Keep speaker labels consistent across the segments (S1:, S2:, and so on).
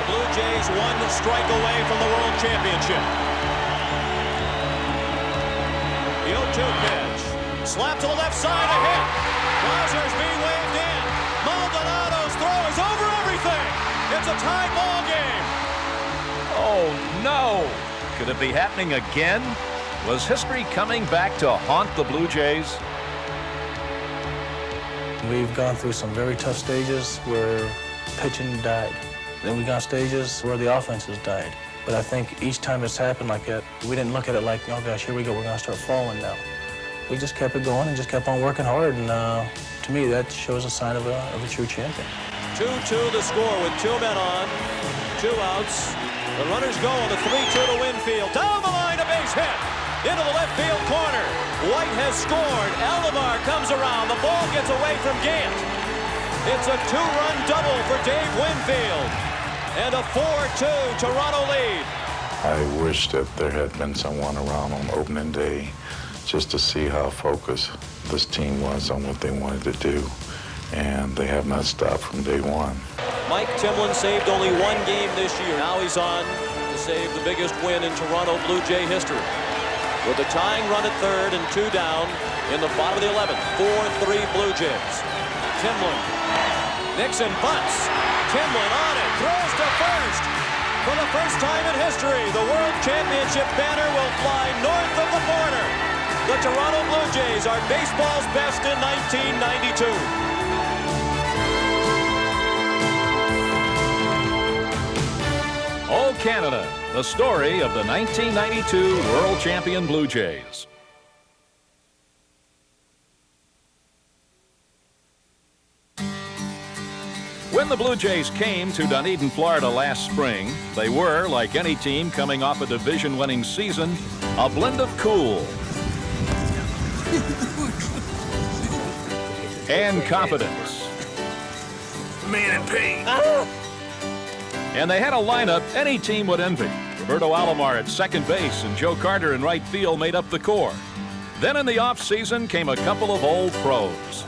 S1: The Blue Jays one strike away from the World Championship. The 0-2 pitch. Slap to the left side, a hit. Bowser's being waved in. Maldonado's throw is over everything. It's a tie ball game.
S2: Oh, no. Could it be happening again? Was history coming back to haunt the Blue Jays?
S3: We've gone through some very tough stages where pitching died. Then we got stages where the offense has died. But I think each time it's happened like that, we didn't look at it like, oh gosh, here we go, we're going to start falling now. We just kept it going and just kept on working hard, and to me, that shows a sign of a true champion.
S1: 2-2 the score with 2 men on, 2 outs. The runners go on the 3-2 to Winfield. Down the line, a base hit into the left field corner. White has scored. Alomar comes around. The ball gets away from Gant. It's a 2-run double for Dave Winfield. And a 4-2 Toronto lead.
S4: I wish that there had been someone around on opening day just to see how focused this team was on what they wanted to do. And they have not stopped from day one.
S1: Mike Timlin saved only 1 game this year. Now he's on to save the biggest win in Toronto Blue Jay history. With a tying run at third and 2 down in the bottom of the 11th. 4-3 Blue Jays. Timlin. Nixon bunts. Timlin on it. Throws to first. For the first time in history, the World Championship banner will fly north of the border. The Toronto Blue Jays are baseball's best in 1992.
S2: Oh, Canada, the story of the 1992 World Champion Blue Jays. When the Blue Jays came to Dunedin, Florida last spring, they were, like any team coming off a division-winning season, a blend of cool and confidence.
S5: Man in pain.
S2: And they had a lineup any team would envy. Roberto Alomar at second base and Joe Carter in right field made up the core. Then in the offseason came a couple of old pros.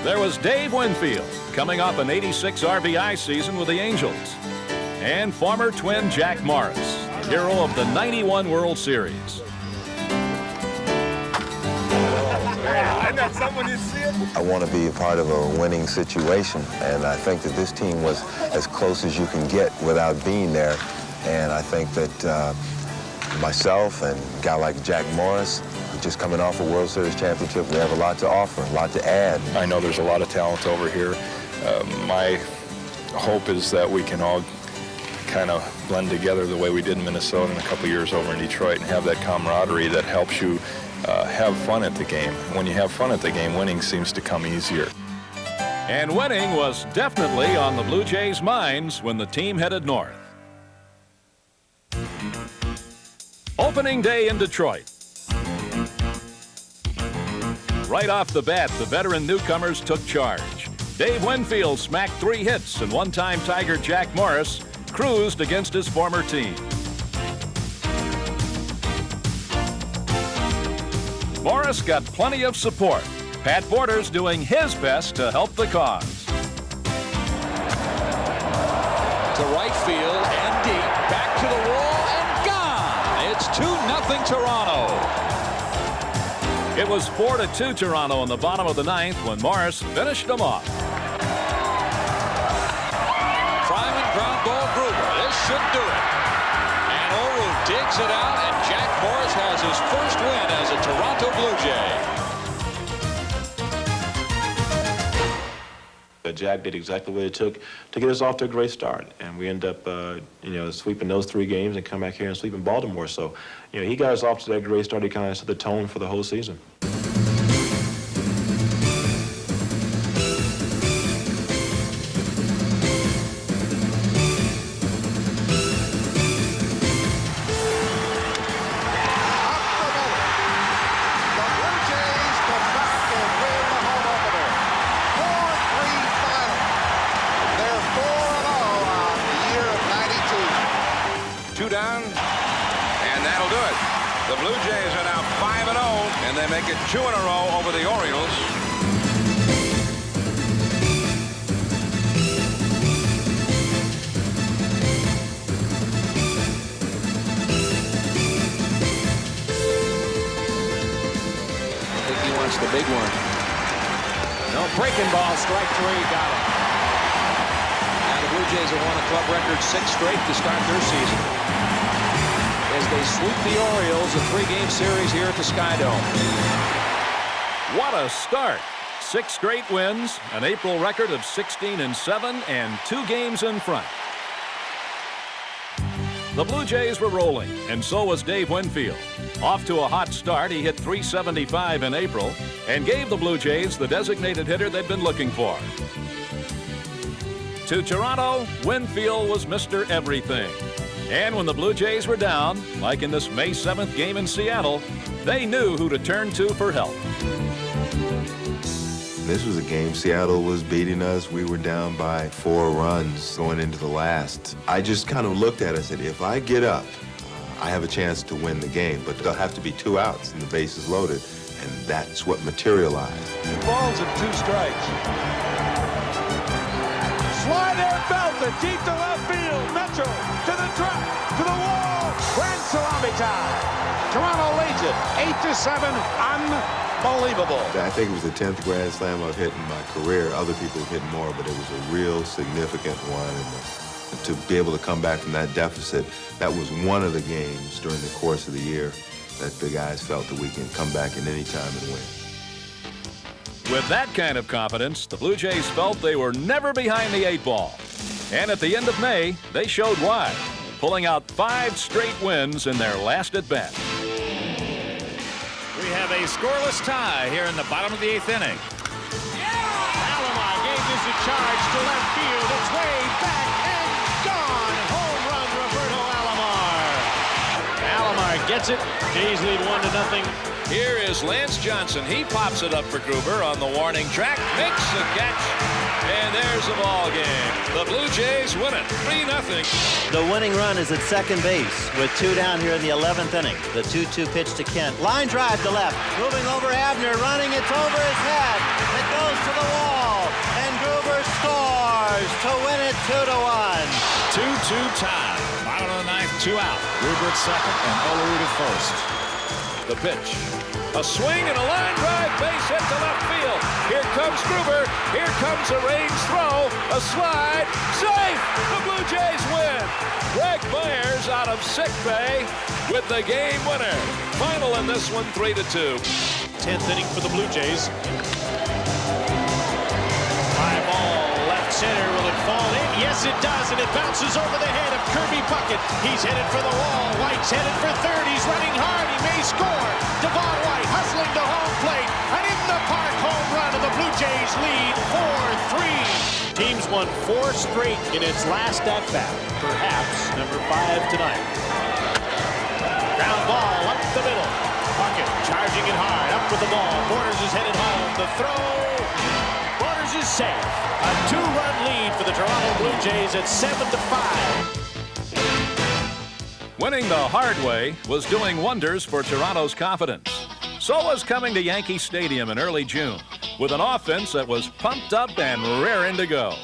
S2: There was Dave Winfield, coming off an 86 RBI season with the Angels. And former Twin Jack Morris, hero of the 91 World Series.
S6: I want to be a part of a winning situation, and I think that this team was as close as you can get without being there. And I think that myself and a guy like Jack Morris, just coming off a World Series championship, we have a lot to offer, a lot to add.
S7: I know there's a lot of talent over here. My hope is that we can all kind of blend together the way we did in Minnesota and a couple years over in Detroit and have that camaraderie that helps you have fun at the game. When you have fun at the game, winning seems to come easier.
S2: And winning was definitely on the Blue Jays' minds when the team headed north. Opening day in Detroit. Right off the bat, the veteran newcomers took charge. Dave Winfield smacked 3 hits, and one-time Tiger Jack Morris cruised against his former team. Morris got plenty of support. Pat Borders doing his best to help the cause.
S1: To right field and deep. Back to the wall and gone. It's 2-0 Toronto.
S2: It was 4-2 Toronto in the bottom of the 9th when Morris finished them off.
S1: Fryman ground ball Gruber. This should do it. And Oru digs it out, and Jack Morris has his first win as a Toronto Blue Jay.
S8: Jack did exactly what it took to get us off to a great start, and we end up, sweeping those 3 games and come back here and sweeping Baltimore. So, he got us off to that great start. He kind of set the tone for the whole season.
S5: The Blue Jays are now 5-0, and they make it 2 in a row over the Orioles.
S1: the big one. No, breaking ball, strike 3, got it.
S9: Now the Blue Jays have won a club record 6 straight to start their season, as they sweep the Orioles, a 3-game series here at the Skydome.
S2: What a start. 6 straight wins, an April record of 16-7, and 2 games in front. The Blue Jays were rolling, and so was Dave Winfield. Off to a hot start, he hit .375 in April and gave the Blue Jays the designated hitter they'd been looking for. To Toronto, Winfield was Mr. Everything. And when the Blue Jays were down, like in this May 7th game in Seattle, they knew who to turn to for help.
S6: This was a game Seattle was beating us. We were down by 4 runs going into the last. I just kind of looked at it and said, if I get up, I have a chance to win the game, but there'll have to be 2 outs and the bases loaded, and that's what materialized.
S5: 2 balls and 2 strikes. Slider belted deep to left field. Mitchell to the track, to the wall. Grand salami time. Toronto leads it 8-7. Unbelievable.
S6: I think it was the 10th Grand Slam I've hit in my career. Other people have hit more, but it was a real significant one. And to be able to come back from that deficit, that was one of the games during the course of the year that the guys felt that we can come back at any time and win.
S2: With that kind of confidence, the Blue Jays felt they were never behind the 8 ball. And at the end of May, they showed why, pulling out 5 straight wins in their last at-bat.
S10: We have a scoreless tie here in the bottom of the 8th inning.
S1: Alomar gave this a charge to left field. It's way back and gone. Home run, Roberto Alomar. Alomar gets it. Jays lead 1-0.
S2: Here is Lance Johnson. He pops it up for Gruber on the warning track, makes the catch, and there's the ball game. The Blue Jays win it 3-0.
S11: The winning run is at second base with 2 down here in the 11th inning. The 2-2 pitch to Kent. Line drive to left. Moving over Abner, running. It's over his head. It goes to the wall, and Gruber scores to win it 2-1.
S10: 2-2 tie. Bottom of the 9th, 2 out. Gruber at second and Olerud at first.
S2: The pitch. A swing and a line drive, base hit to left field. Here comes Gruber. Here comes a range throw. A slide. Safe! The Blue Jays win. Greg Myers out of sick bay with the game winner. Final in this one, 3-2.
S1: 10th inning for the Blue Jays. High ball, left center. Will it fall in? Yes, it does, and it bounces over the head of Kirby Puckett. He's headed for the wall. White's headed for third. He's running hard. He may score. Devon White hustling to home plate. An in the park home run, and the Blue Jays lead 4-3. Team's won 4 straight in its last at-bat. Perhaps number 5 tonight. Ground ball up the middle. Puckett charging it hard. Up with the ball. Borders is headed home. The throw. Borders is safe. A 2-run lead for the Toronto Blue Jays at 7-5.
S2: Winning the hard way was doing wonders for Toronto's confidence. So was coming to Yankee Stadium in early June with an offense that was pumped up and raring to go.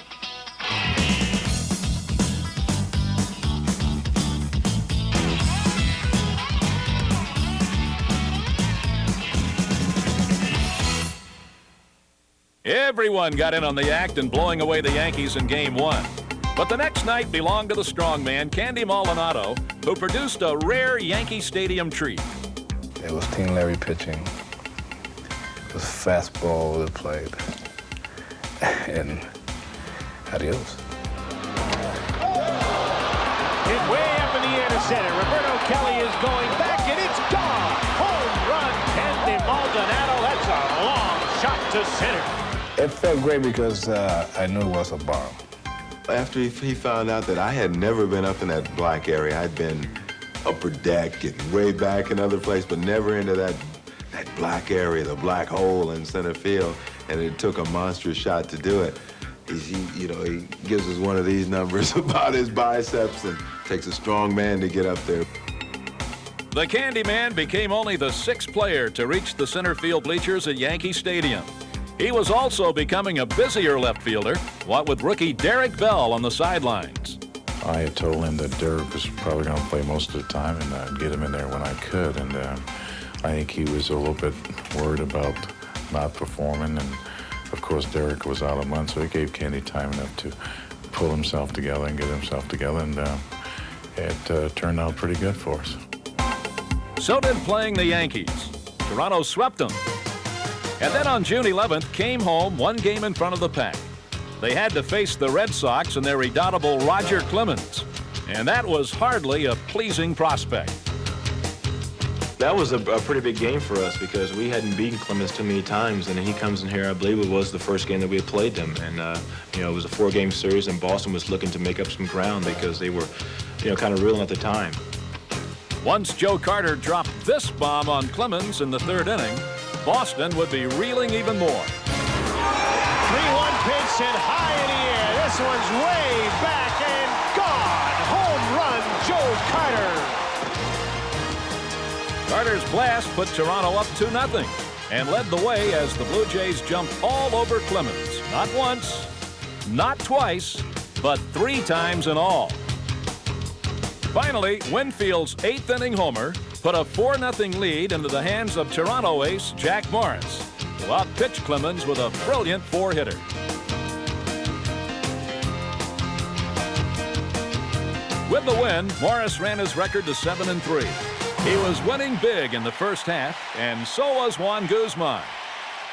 S2: Everyone got in on the act in blowing away the Yankees in Game 1. But the next night belonged to the strongman, Candy Maldonado, who produced a rare Yankee Stadium treat.
S12: It was Team Larry pitching. It was fastball that played. And adios.
S1: Hit way up in the air to center. Roberto Kelly is going back, and it's gone. Home run, Candy Maldonado. That's a long shot to center.
S12: It felt great because I knew it was a bomb.
S6: After he found out that I had never been up in that black area, I'd been upper deck and way back in other places, but never into that black area, the black hole in center field, and it took a monstrous shot to do it. He gives us one of these numbers about his biceps, and takes a strong man to get up there.
S2: The Candyman became only the 6th player to reach the center field bleachers at Yankee Stadium. He was also becoming a busier left fielder, what with rookie Derek Bell on the sidelines.
S4: I had told him that Derek was probably going to play most of the time, and I'd get him in there when I could. And I think he was a little bit worried about not performing, and of course Derek was out a month, so it gave Kenny time enough to pull himself together and get himself together, and it turned out pretty good for us.
S2: So did playing the Yankees. Toronto swept them. And then on June 11th, came home one game in front of the pack. They had to face the Red Sox and their redoubtable Roger Clemens. And that was hardly a pleasing prospect.
S8: That was a pretty big game for us because we hadn't beaten Clemens too many times, and he comes in here, I believe it was the first game that we had played them, and you know, it was a 4-game series, and Boston was looking to make up some ground because they were, you know, kind of reeling at the time.
S2: Once Joe Carter dropped this bomb on Clemens in the 3rd inning, Boston would be reeling even more.
S5: 3-1 pitch and high in the air. This one's way back and gone. Home run, Joe Carter.
S2: Carter's blast put Toronto up 2-0 and led the way as the Blue Jays jumped all over Clemens. Not once, not twice, but 3 times in all. Finally, Winfield's 8th inning homer put a 4-0 lead into the hands of Toronto ace Jack Morris, who outpitched Clemens with a brilliant 4-hitter. With the win, Morris ran his record to 7-3. He was winning big in the first half, and so was Juan Guzman.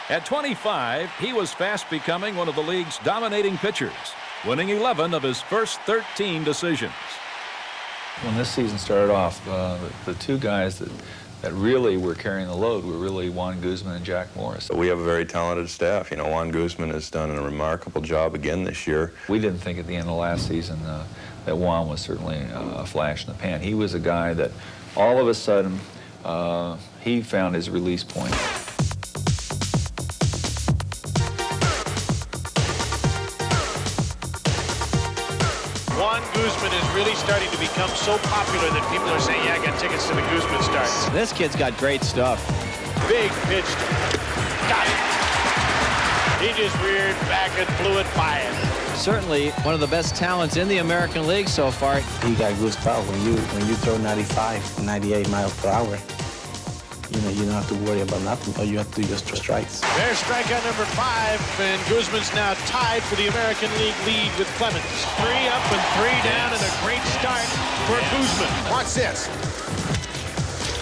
S2: At 25, he was fast becoming one of the league's dominating pitchers, winning 11 of his first 13 decisions.
S13: When this season started off, the 2 guys that really were carrying the load were really Juan Guzman and Jack Morris.
S6: We have a very talented staff. You know, Juan Guzman has done a remarkable job again this year.
S13: We didn't think at the end of last season that Juan was certainly a flash in the pan. He was a guy that all of a sudden he found his release point.
S5: Juan Guzman is really starting to become so popular that people are saying, yeah, I got tickets to the Guzman starts.
S9: This kid's got great stuff.
S5: Big pitch. Got it. He just reared back and flew it by him.
S9: Certainly one of the best talents in the American League so far.
S3: You got good stuff when you throw 95, 98 miles per hour. You know, you don't have to worry about nothing. All you have to do is throw strikes.
S5: There's strikeout number 5, and Guzman's now tied for the American League lead with Clemens. 3 up and 3 down, and a great start for Guzman. Watch this.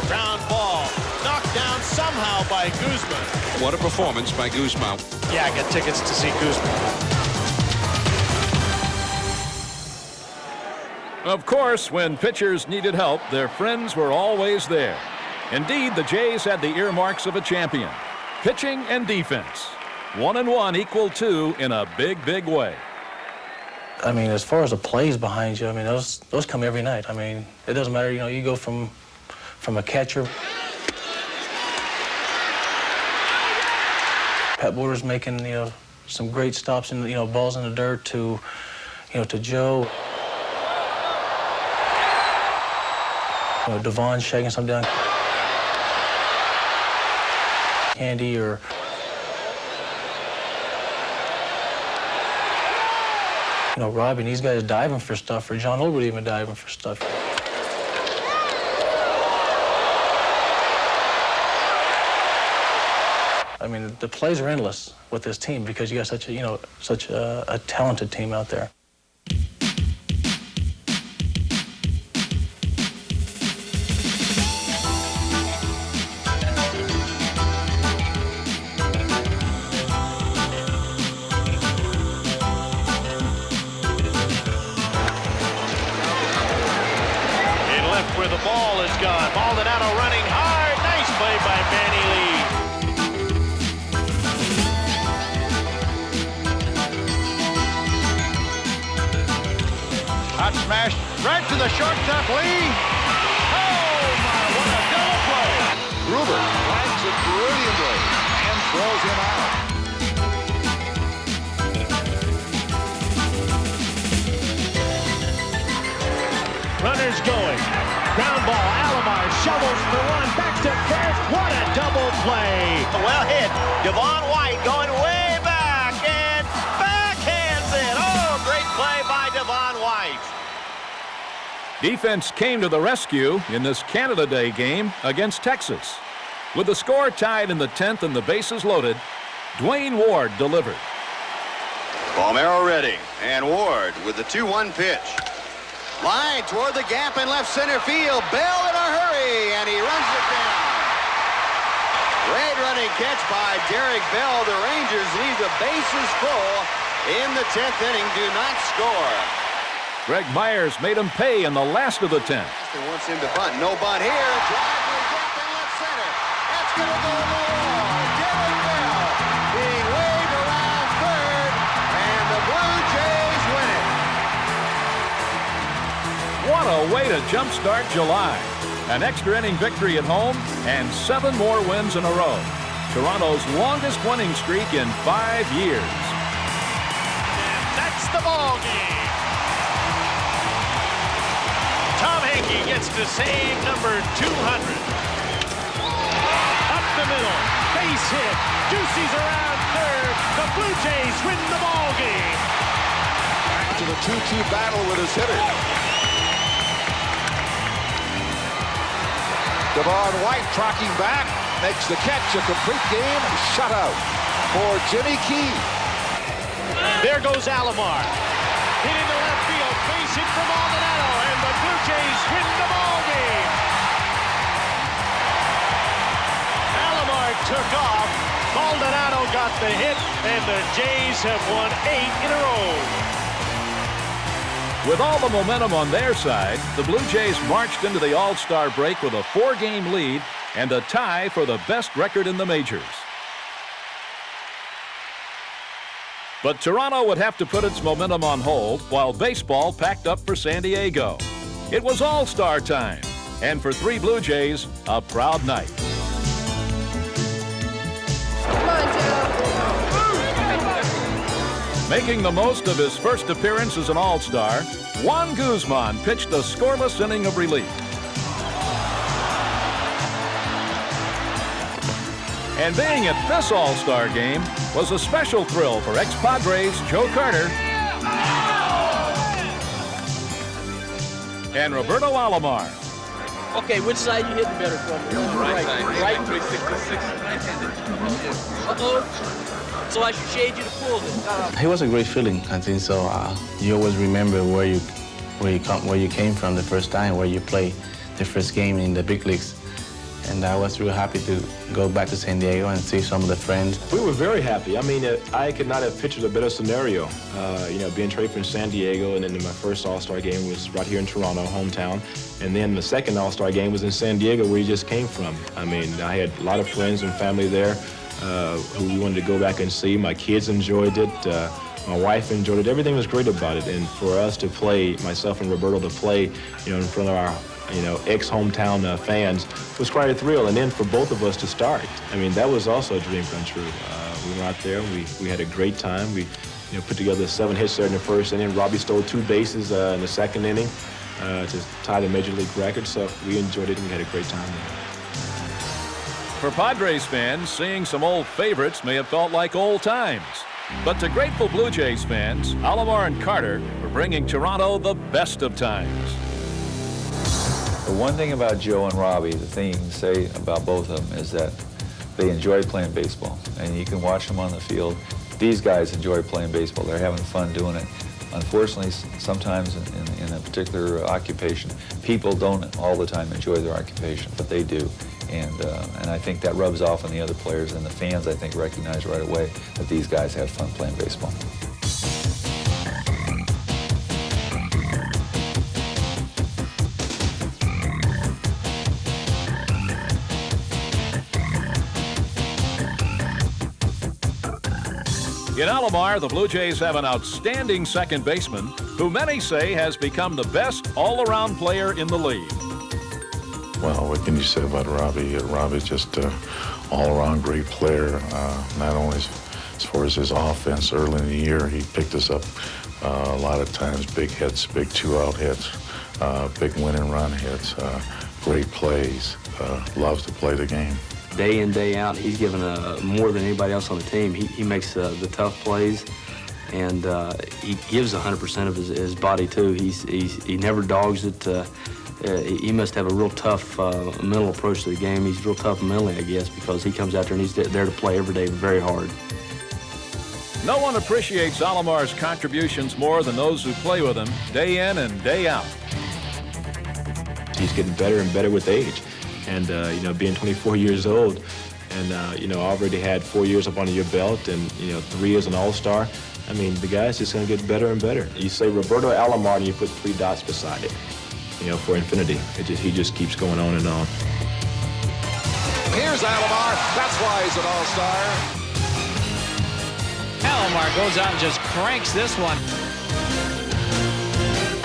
S5: Ground ball, knocked down somehow by Guzman.
S10: What a performance by Guzman.
S5: Yeah, I got tickets to see Guzman.
S2: Of course, when pitchers needed help, their friends were always there. Indeed, the Jays had the earmarks of a champion. Pitching and defense. 1 and 1 equal 2 in a big, big way.
S3: I mean, as far as the plays behind you, I mean, those come every night. I mean, it doesn't matter, you know, you go from a catcher. Pat Borders making, you know, some great stops and, you know, balls in the dirt to, you know, to Joe. You know, Devon shaking something down. Candy or you know, Robbie and these guys diving for stuff, or John Olwood even diving for stuff. I mean, the plays are endless with this team because you got such a, you know, such a talented team out there.
S5: Where the ball is gone. Maldonado running hard. Nice play by Manny Lee. Hot smash right to the shortstop, Lee. Oh, my, what a double play.
S10: Gruber flags it brilliantly and throws him out.
S5: Runners going. Ground ball, Alomar shovels for 1, back to first. What a double play.
S11: Well hit. Devon White going way back and backhands it. Oh, great play by Devon White.
S2: Defense came to the rescue in this Canada Day game against Texas. With the score tied in the 10th and the bases loaded, Dwayne Ward delivered.
S14: Palmeiro ready, and Ward with the 2-1 pitch. Line toward the gap in left center field. Bell in a hurry, and he runs it down. Great running catch by Derek Bell. The Rangers leave the bases full in the 10th inning, do not score.
S2: Greg Myers made him pay in the last of the 10th.
S14: Wants him to bunt. No bunt here. Drive to the gap in left center. That's going to go to the wall. Derek Bell being waved around third, and the Blue Jays win it.
S2: What a way to jumpstart July. An extra inning victory at home and 7 more wins in a row. Toronto's longest winning streak in 5 years.
S5: And that's the ball game. Tom Henke gets to save number 200. Up the middle, base hit. Juicy's around third. The Blue Jays win the ball game.
S15: Back to the 2-2 battle with his hitter. Devon White tracking back, makes the catch, a complete game shutout for Jimmy Key.
S5: There goes Alomar. Hit into left field, base hit from Maldonado, and the Blue Jays win the ball game. Alomar took off, Maldonado got the hit, and the Jays have won 8 in a row.
S2: With all the momentum on their side, the Blue Jays marched into the All-Star break with a 4-game lead and a tie for the best record in the majors. But Toronto would have to put its momentum on hold while baseball packed up for San Diego. It was All-Star time, and for 3 Blue Jays, a proud night. Making the most of his first appearance as an All-Star, Juan Guzman pitched a scoreless inning of relief. And being at this All-Star game was a special thrill for ex-Padres Joe Carter and Roberto Alomar.
S16: Okay, which side you hitting better from?
S17: Right side.
S16: Right?
S17: 366, right-handed.
S16: Uh-oh. So I should shade you to pull this.
S3: It was a great feeling. I think so. You always remember where you came from the first time, where you played the first game in the big leagues. And I was real happy to go back to San Diego and see some of the friends.
S8: We were very happy. I mean, I could not have pictured a better scenario. Being traded from San Diego, and then my first All-Star game was right here in Toronto, hometown. And then the second All-Star game was in San Diego, where you just came from. I mean, I had a lot of friends and family there who we wanted to go back and see. My kids enjoyed it. My wife enjoyed it. Everything was great about it. And for us to play, myself and Roberto to play, in front of our ex-hometown fans was quite a thrill. And then for both of us to start, I mean, that was also a dream come true. We went out there, we had a great time. We put together 7 hits there in the first inning. Robbie stole 2 bases in the second inning to tie the Major League record. So we enjoyed it and we had a great time there.
S2: For Padres fans, seeing some old favorites may have felt like old times. But to grateful Blue Jays fans, Alomar and Carter were bringing Toronto the best of times.
S13: The one thing about Joe and Robbie, the thing you can say about both of them is that they enjoy playing baseball. And you can watch them on the field. These guys enjoy playing baseball. They're having fun doing it. Unfortunately, sometimes in a particular occupation, people don't all the time enjoy their occupation, but they do. And I think that rubs off on the other players, and the fans, I think, recognize right away that these guys have fun playing baseball.
S2: In Alomar, the Blue Jays have an outstanding second baseman who many say has become the best all-around player in the league.
S4: Well, what can you say about Robbie? Robbie's just an all-around great player, not only as far as his offense. Early in the year, he picked us up a lot of times, big hits, big 2-out hits, big win-and-run hits, great plays, loves to play the game.
S18: Day in, day out, he's given more than anybody else on the team. He makes the tough plays, and he gives 100% of his body, too. He never dogs it. he must have a real tough mental approach to the game. He's real tough mentally, I guess, because he comes out there and he's there to play every day very hard.
S2: No one appreciates Alomar's contributions more than those who play with him day in and day out.
S8: He's getting better and better with age. And, you know, being 24 years old and, you know, already had 4 years up under your belt and, you know, 3 as an all-star, I mean, the guy's just going to get better and better. You say Roberto Alomar and you put 3 dots beside it, you know, for infinity. He just keeps going on and on.
S15: Here's Alomar. That's why he's an all-star.
S9: Alomar goes out and just cranks this one.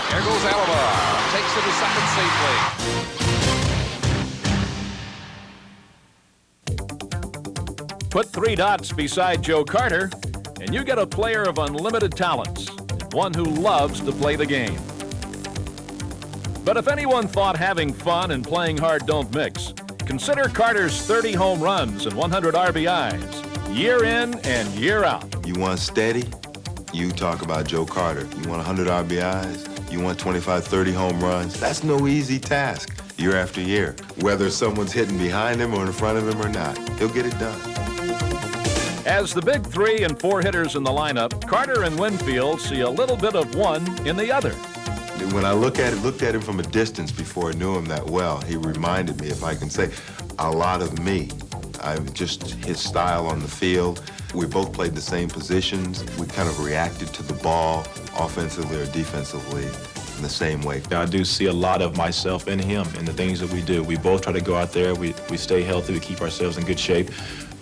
S15: There goes Alomar. Takes it to second
S2: safely. Put 3 dots beside Joe Carter, and you get a player of unlimited talents, one who loves to play the game. But if anyone thought having fun and playing hard don't mix, consider Carter's 30 home runs and 100 RBIs, year in and year out.
S6: You want steady? You talk about Joe Carter. You want 100 RBIs? You want 25, 30 home runs? That's no easy task, year after year. Whether someone's hitting behind him or in front of him or not, he'll get it done.
S2: As the big 3 and 4 hitters in the lineup, Carter and Winfield see a little bit of one in the other.
S6: When I looked at him from a distance before I knew him that well, he reminded me, if I can say, a lot of me. Just his style on the field. We both played the same positions. We kind of reacted to the ball, offensively or defensively, in the same way.
S8: I do see a lot of myself in him and the things that we do. We both try to go out there. We stay healthy. We keep ourselves in good shape.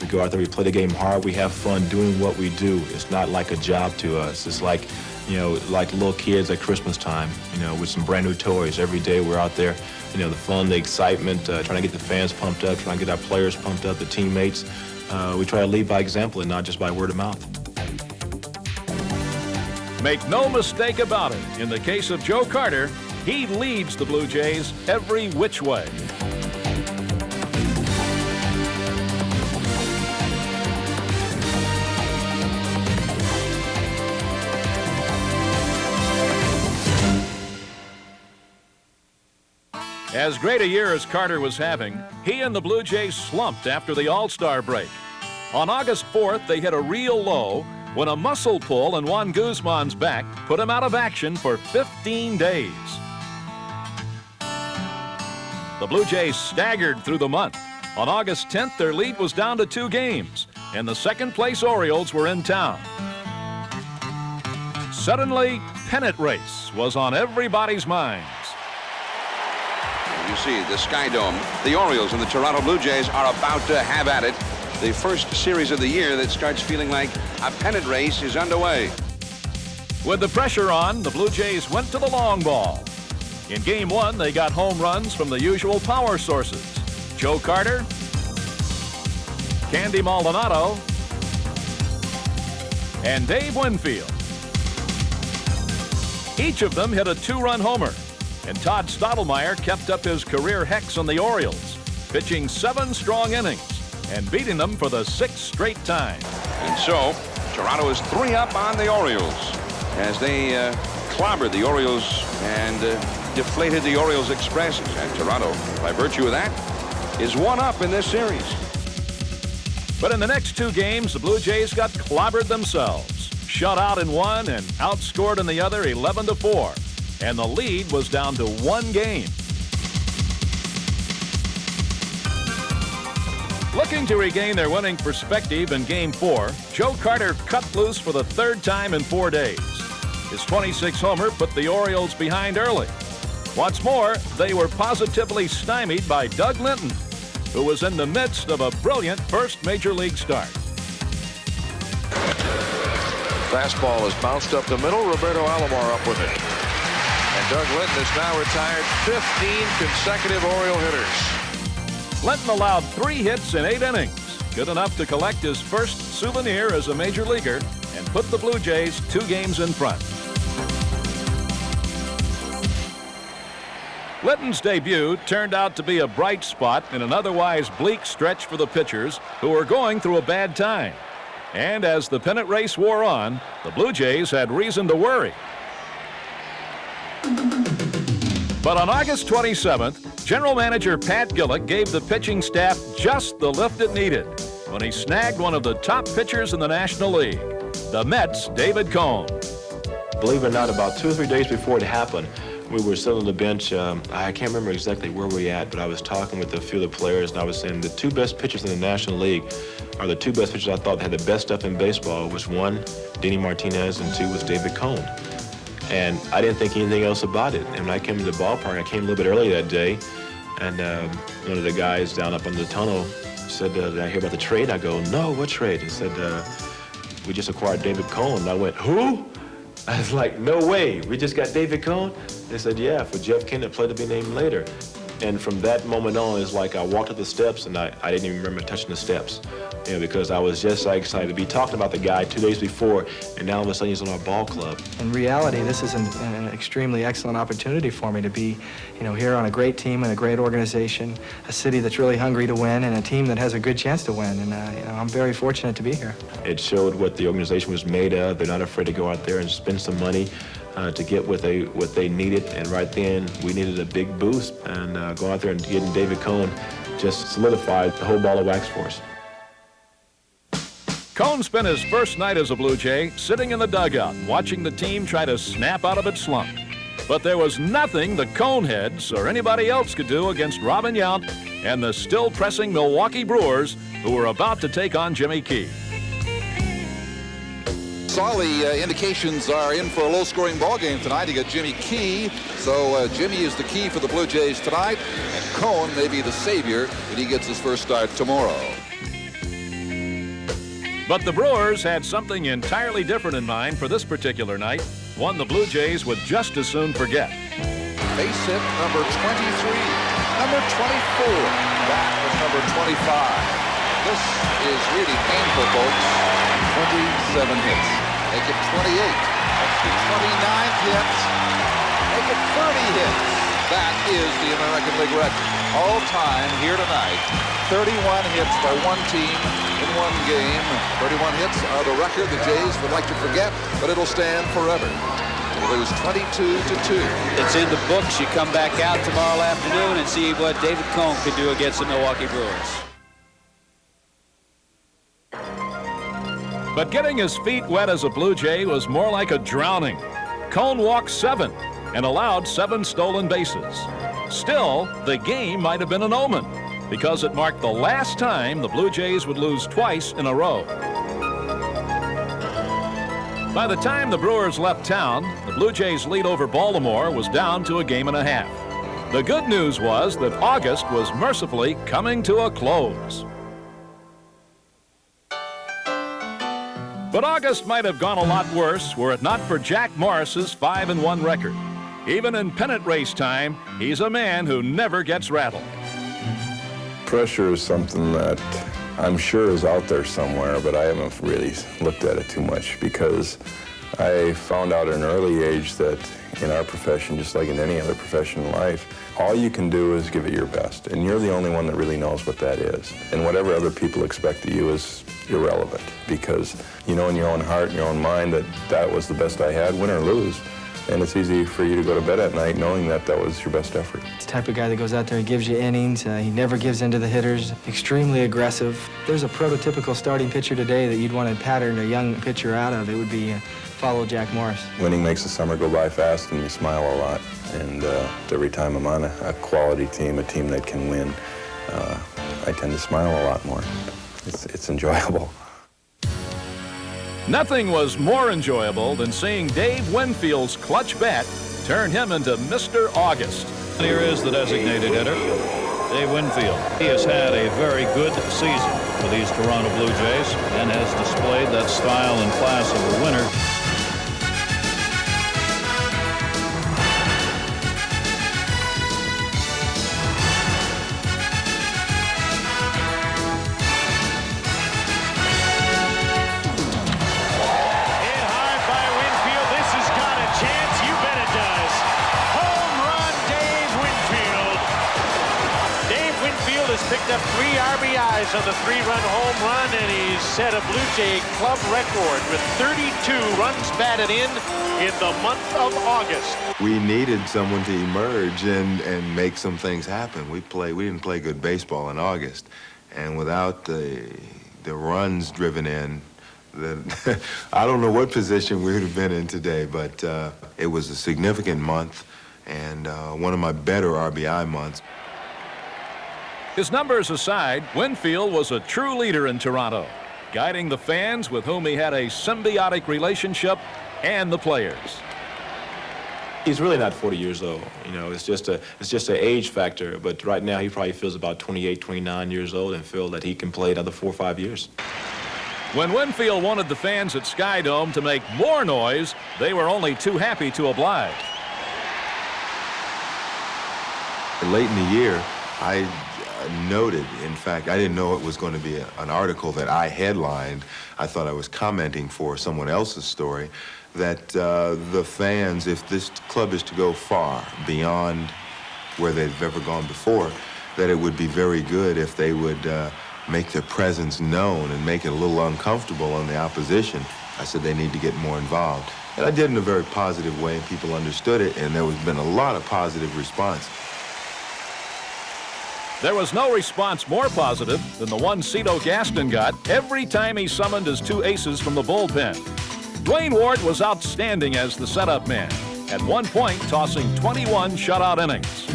S8: We go out there. We play the game hard. We have fun doing what we do. It's not like a job to us. It's like, you know, like little kids at Christmas time, you know, with some brand new toys. Every day we're out there, you know, the fun, the excitement, trying to get the fans pumped up, trying to get our players pumped up, the teammates. We try to lead by example and not just by word of mouth.
S2: Make no mistake about it, in the case of Joe Carter, he leads the Blue Jays every which way. As great a year as Carter was having, he and the Blue Jays slumped after the All-Star break. On August 4th, they hit a real low when a muscle pull in Juan Guzman's back put him out of action for 15 days. The Blue Jays staggered through the month. On August 10th, their lead was down to 2 games, and the second-place Orioles were in town. Suddenly, pennant race was on everybody's minds.
S19: You see the Sky Dome. The Orioles and the Toronto Blue Jays are about to have at it. The first series of the year that starts feeling like a pennant race is underway.
S2: With the pressure on, the Blue Jays went to the long ball. In Game 1, they got home runs from the usual power sources: Joe Carter, Candy Maldonado, and Dave Winfield. Each of them hit a 2-run homer, and Todd Stottlemyre kept up his career hex on the Orioles, pitching 7 strong innings and beating them for the 6th straight time.
S19: And so, Toronto is 3 up on the Orioles as they clobbered the Orioles and deflated the Orioles Express. And Toronto, by virtue of that, is 1 up in this series.
S2: But in the next 2 games, the Blue Jays got clobbered themselves, shut out in one and outscored in the other 11-4. And the lead was down to 1 game. Looking to regain their winning perspective in Game 4, Joe Carter cut loose for the 3rd time in 4 days. His 26 homer put the Orioles behind early. What's more, they were positively stymied by Doug Linton, who was in the midst of a brilliant first Major League start.
S15: Fastball is bounced up the middle. Roberto Alomar up with it. And Doug Linton has now retired 15 consecutive Oriole hitters.
S2: Linton allowed 3 hits in 8 innings, good enough to collect his first souvenir as a major leaguer and put the Blue Jays 2 games in front. Linton's debut turned out to be a bright spot in an otherwise bleak stretch for the pitchers who were going through a bad time. And as the pennant race wore on, the Blue Jays had reason to worry. But on August 27th, General Manager Pat Gillick gave the pitching staff just the lift it needed when he snagged one of the top pitchers in the National League, the Mets' David Cone.
S8: Believe it or not, about 2 or 3 days before it happened, we were sitting on the bench. I can't remember exactly where we were at, but I was talking with a few of the players, and I was saying the 2 best pitchers in the National League are the 2 best pitchers I thought had the best stuff in baseball. Was 1, Denny Martinez, and 2 was David Cone. And I didn't think anything else about it. And when I came to the ballpark, I came a little bit early that day, and one of the guys down up in the tunnel said, did I hear about the trade? I go, no, what trade? He said, we just acquired David Cone. And I went, who? I was like, no way, we just got David Cone? They said, yeah, for Jeff Kennett, play to be named later. And from that moment on, it's like I walked up the steps and I didn't even remember touching the steps. You know, because I was just so excited to be talking about the guy 2 days before, and now all of a sudden he's on our ball club.
S20: In reality, this is an extremely excellent opportunity for me to be, here on a great team and a great organization, a city that's really hungry to win, and a team that has a good chance to win. And I'm very fortunate to be here. It showed what the organization was made of. They're not afraid to go out there and spend some money to get what they needed, and right then we needed a big boost, and going out there and getting David Cone just solidified the whole ball of wax for us.
S2: Cone spent his first night as a Blue Jay sitting in the dugout watching the team try to snap out of its slump. But there was nothing the Coneheads or anybody else could do against Robin Yount and the still pressing Milwaukee Brewers, who were about to take on Jimmy Key.
S21: All the indications are in for a low-scoring ball game tonight. You got Jimmy Key, so Jimmy is the key for the Blue Jays tonight, and Cone may be the savior when he gets his first start tomorrow.
S2: But the Brewers had something entirely different in mind for this particular night, one the Blue Jays would just as soon forget.
S21: Base hit number 23, number 24, back with number 25. This is really painful, folks. 27 hits. Make it 28. That's the 29th hit. Make it 30 hits. That is the American League record. All time here tonight. 31 hits by one team in one game. 31 hits are the record the Jays would like to forget, but it'll stand forever. They lose 22-2.
S22: It's in the books. You come back out tomorrow afternoon and see what David Cone could do against the Milwaukee Brewers.
S2: But getting his feet wet as a Blue Jay was more like a drowning. Cone walked 7 and allowed 7 stolen bases. Still, the game might have been an omen because it marked the last time the Blue Jays would lose twice in a row. By the time the Brewers left town, the Blue Jays' lead over Baltimore was down to a game and a half. The good news was that August was mercifully coming to a close. But August might have gone a lot worse were it not for Jack Morris's 5-1 record. Even in pennant race time, he's a man who never gets rattled.
S4: Pressure is something that I'm sure is out there somewhere, but I haven't really looked at it too much because I found out at an early age that in our profession, just like in any other profession in life, all you can do is give it your best, and you're the only one that really knows what that is. And whatever other people expect of you is irrelevant because you know in your own heart, in your own mind that that was the best I had, win or lose. And it's easy for you to go to bed at night knowing that that was your best effort.
S20: He's the type of guy that goes out there and gives you innings. He never gives in to the hitters. Extremely aggressive. If there's a prototypical starting pitcher today that you'd want to pattern a young pitcher out of, it would be follow Jack Morris.
S4: Winning makes the summer go by fast and you smile a lot. And every time I'm on a quality team, a team that can win, I tend to smile a lot more. It's enjoyable.
S2: Nothing was more enjoyable than seeing Dave Winfield's clutch bat turn him into Mr. August.
S23: Here is the designated hitter, Dave Winfield. He has had a very good season for these Toronto Blue Jays and has displayed that style and class of a winner.
S5: Picked up 3 RBIs on the 3-run home run, and he's He set a Blue Jay club record with 32 runs batted in the month of August.
S6: We needed someone to emerge and make some things happen. We didn't play good baseball in August, and without the runs driven in, I don't know what position we would have been in today, but it was a significant month and one of my better RBI months.
S2: His numbers aside, Winfield was a true leader in Toronto, guiding the fans with whom he had a symbiotic relationship and the players.
S8: He's really not 40 years old. You know, it's just an age factor. But right now, he probably feels about 28, 29 years old and feel that he can play another 4 or 5 years.
S2: When Winfield wanted the fans at Sky Dome to make more noise, they were only too happy to oblige.
S6: Late in the year, I noted, in fact, I didn't know it was going to be an article that I headlined. I thought I was commenting for someone else's story, that the fans, if this club is to go far beyond where they've ever gone before, that it would be very good if they would make their presence known and make it a little uncomfortable on the opposition. I said they need to get more involved. And I did in a very positive way, and people understood it, and there has been a lot of positive response.
S2: There was no response more positive than the one Cito Gaston got every time he summoned his 2 aces from the bullpen. Dwayne Ward was outstanding as the setup man, at one point tossing 21 shutout innings.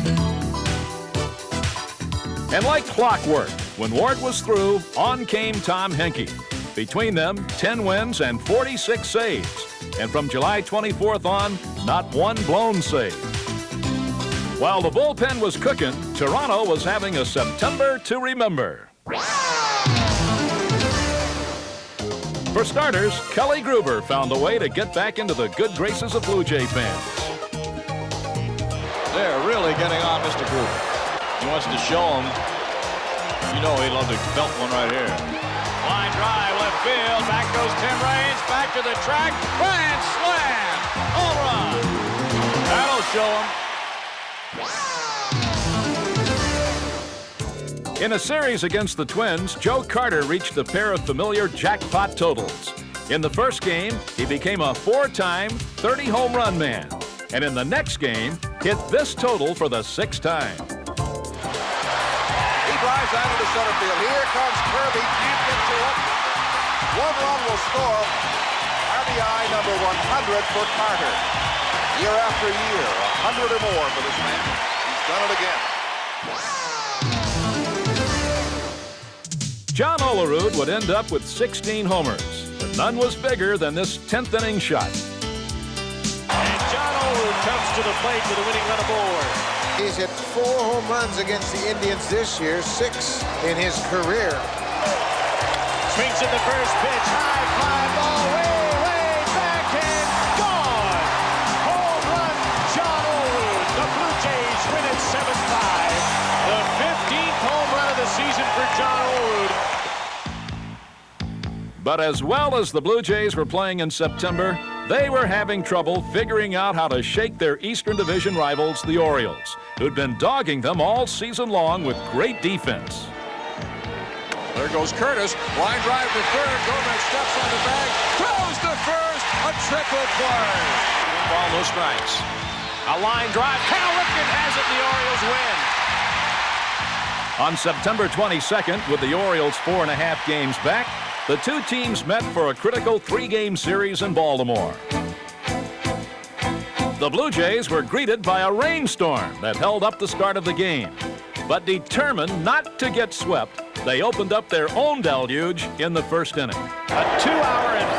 S2: And like clockwork, when Ward was through, on came Tom Henke. Between them, 10 wins and 46 saves. And from July 24th on, not one blown save. While the bullpen was cooking, Toronto was having a September to remember. For starters, Kelly Gruber found a way to get back into the good graces of Blue Jay fans.
S10: They're really getting on Mr. Gruber. He wants to show them. You know he'd love to belt one right here. Line drive, left field. Back goes Tim Raines. Back to the track. Grand slam. Home run. That'll show him.
S2: In a series against the Twins, Joe Carter reached a pair of familiar jackpot totals. In the first game, he became a 4-time 30-home run man. And in the next game, hit this total for the 6th time.
S21: He drives out into center field. Here comes Kirby. Can't get to it. 1 run will score. RBI number 100 for Carter. Year after year, 100 or more for this man. He's done it again.
S2: John Olerud would end up with 16 homers, but none was bigger than this 10th inning shot.
S5: And John Olerud comes to the plate with a winning run aboard.
S21: He's hit 4 home runs against the Indians this year, 6 in his career.
S5: Swings at the first pitch. High fly ball way back and gone. Home run, John Olerud. The Blue Jays win it 7-5. The 15th home run of the season for John Olerud.
S2: But as well as the Blue Jays were playing in September, they were having trouble figuring out how to shake their Eastern Division rivals, the Orioles, who'd been dogging them all season long with great defense.
S21: There goes Curtis. Line drive to third. Gomez steps on the bag. Throws to first. A triple play.
S5: 1 ball, no strikes. A line drive. Cal Ripken has it. The Orioles win.
S2: On September 22nd, with the Orioles 4.5 games back, the 2 teams met for a critical 3-game series in Baltimore. The Blue Jays were greeted by a rainstorm that held up the start of the game. But determined not to get swept, they opened up their own deluge in the first inning.
S5: A 2-hour and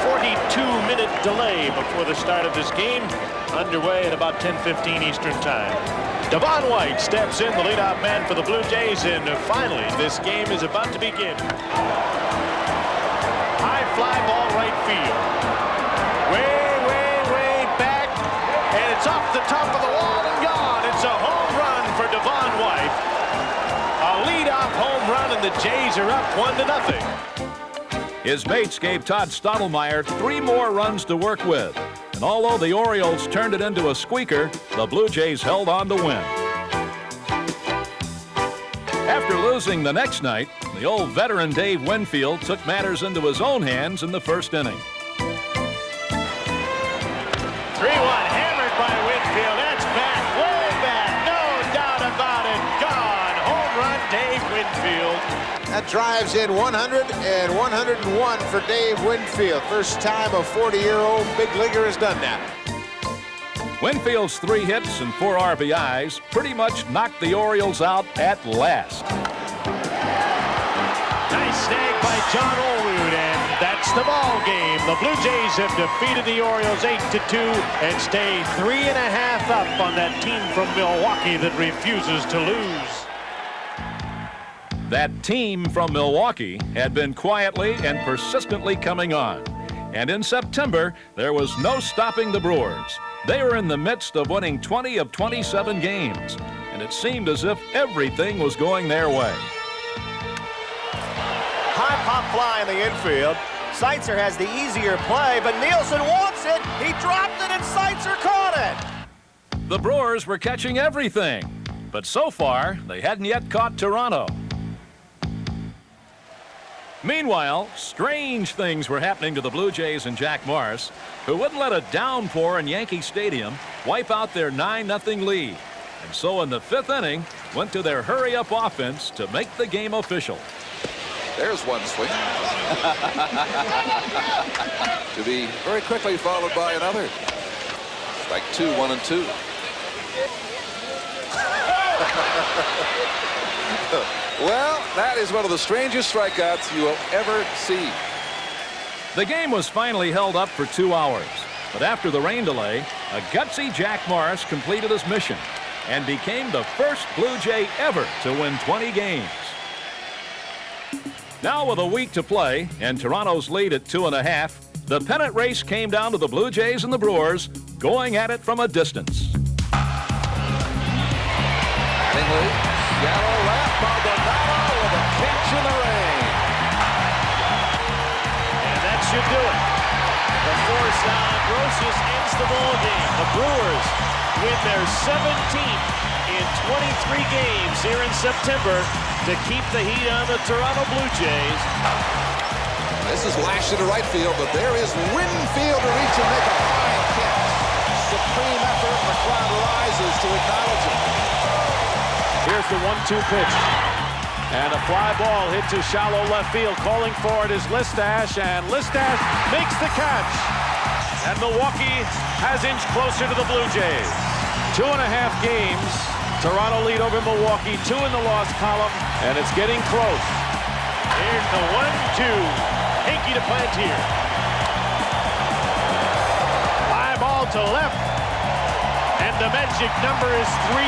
S5: 42-minute delay before the start of this game, underway at about 10:15 Eastern Time. Devon White steps in, the leadoff man for the Blue Jays, and finally this game is about to begin. High fly ball right field. Way back, and it's off the top of the wall and gone. It's a home run for Devon White. A leadoff home run, and the Jays are up 1-0.
S2: His mates gave Todd Stottlemyre 3 more runs to work with. And although the Orioles turned it into a squeaker, the Blue Jays held on to win. After losing the next night, the The old veteran Dave Winfield took matters into his own hands in the first inning.
S5: 3-1, hammered by Winfield. That's back, way back, no doubt about it. Gone. Home run, Dave Winfield.
S1: That drives in 100 and 101 for Dave Winfield. First time a 40-year-old big leaguer has done that.
S2: Winfield's 3 hits and 4 RBIs pretty much knocked the Orioles out at last.
S5: Nice snag by John Olerud, and that's the ball game. The Blue Jays have defeated the Orioles 8-2 and stay 3.5 up on that team from Milwaukee that refuses to lose.
S2: That team from Milwaukee had been quietly and persistently coming on. And in September, there was no stopping the Brewers. They were in the midst of winning 20 of 27 games, and it seemed as if everything was going their way.
S7: High pop fly in the infield. Seitzer has the easier play, but Nielsen wants it. He dropped it, and Seitzer caught it.
S2: The Brewers were catching everything, but so far, they hadn't yet caught Toronto. Meanwhile, strange things were happening to the Blue Jays and Jack Morris, who wouldn't let a downpour in Yankee Stadium wipe out their 9-0 lead. And so in the 5th inning, went to their hurry-up offense to make the game official.
S21: There's one swing. To be very quickly followed by another. Strike 2, 1 and 2. Well, that is one of the strangest strikeouts you will ever see.
S2: The game was finally held up for 2 hours, but after the rain delay, a gutsy Jack Morris completed his mission and became the first Blue Jay ever to win 20 games. Now with a week to play and Toronto's lead at 2.5, the pennant race came down to the Blue Jays and the Brewers going at it from a distance.
S21: Mattingly, shallow left, Maldonado with a catch in the rain.
S5: And that should do it. The force on Ambrosius ends the ball game. The Brewers win their 17th in 23 games here in September to keep the heat on the Toronto Blue Jays.
S21: This is lashed into right field, but there is Winfield to reach and make a fine catch. Supreme effort. The crowd rises to acknowledge it.
S5: Here's the 1-2 pitch. And a fly ball hit to shallow left field. Calling for it is Listash, and Listash makes the catch. And Milwaukee has inched closer to the Blue Jays. 2.5 games. Toronto lead over Milwaukee, 2 in the loss column, and it's getting close. Here's the 1-2. Hinkie to Plantier. Fly ball to left. And the magic number is 3.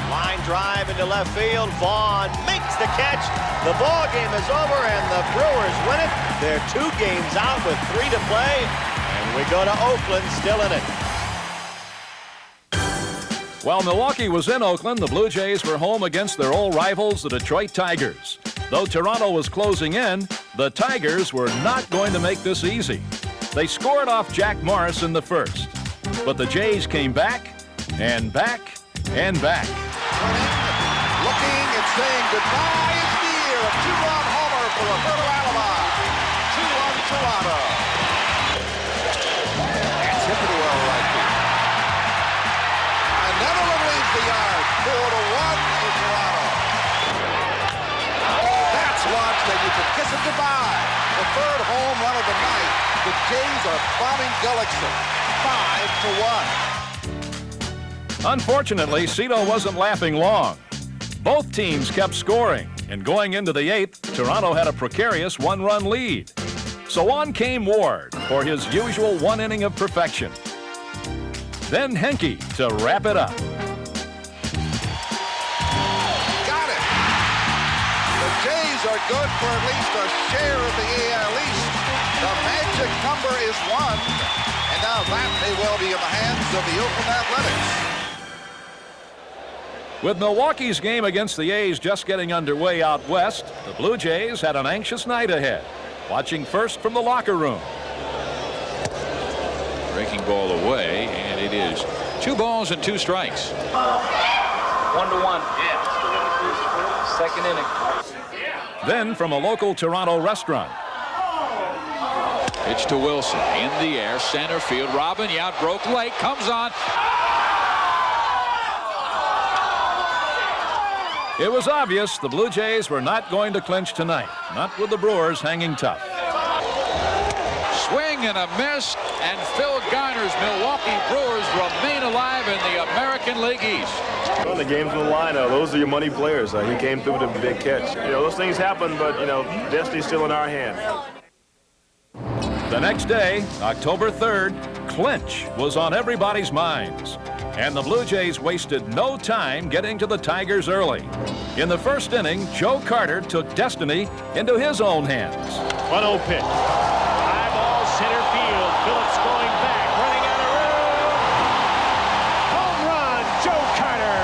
S7: Line drive into left field. Vaughn makes the catch. The ball game is over, and the Brewers win it. They're 2 games out with 3 to play, and we go to Oakland still in it.
S2: While Milwaukee was in Oakland, the Blue Jays were home against their old rivals, the Detroit Tigers. Though Toronto was closing in, the Tigers were not going to make this easy. They scored off Jack Morris in the first, but the Jays came back and back and back.
S21: Looking and saying goodbye. It's the year of 2-run homer for Roberto Alomar. 2-1 Toronto. That's hit pretty well right here. And Netherland leaves the yard. 4-1 for Toronto. That's launched, and you can kiss it goodbye. The 3rd home run of the night. The Jays are bombing Gullickson. 5-1.
S2: Unfortunately, Cito wasn't laughing long. Both teams kept scoring, and going into the 8th, Toronto had a precarious 1-run lead. So on came Ward for his usual 1 inning of perfection. Then Hinkie to wrap it up.
S21: Got it. The Jays are good for at least a share of the AL East. The magic number is 1, and now that may well be in the hands of the Oakland Athletics.
S2: With Milwaukee's game against the A's just getting underway out west, the Blue Jays had an anxious night ahead. Watching first from the locker room.
S10: Breaking ball away, and it is 2 balls and 2 strikes.
S16: 1-1. Yeah. 2nd inning.
S2: then from a local Toronto restaurant.
S23: Pitch to Wilson in the air, center field. Robin Yount broke late, comes on.
S2: It was obvious the Blue Jays were not going to clinch tonight, not with the Brewers hanging tough.
S23: Swing and a miss, and Phil Garner's Milwaukee Brewers remain alive in the American League East.
S8: Well, the game's on the line. Those are your money players. He came through with a big catch. Those things happen, but, destiny's still in our hand.
S2: The next day, October 3rd, clinch was on everybody's minds. And the Blue Jays wasted no time getting to the Tigers early. In the first inning, Joe Carter took destiny into his own hands.
S5: 1-0 pitch. High ball, center field. Phillips going back, running out of room. Home run, Joe Carter.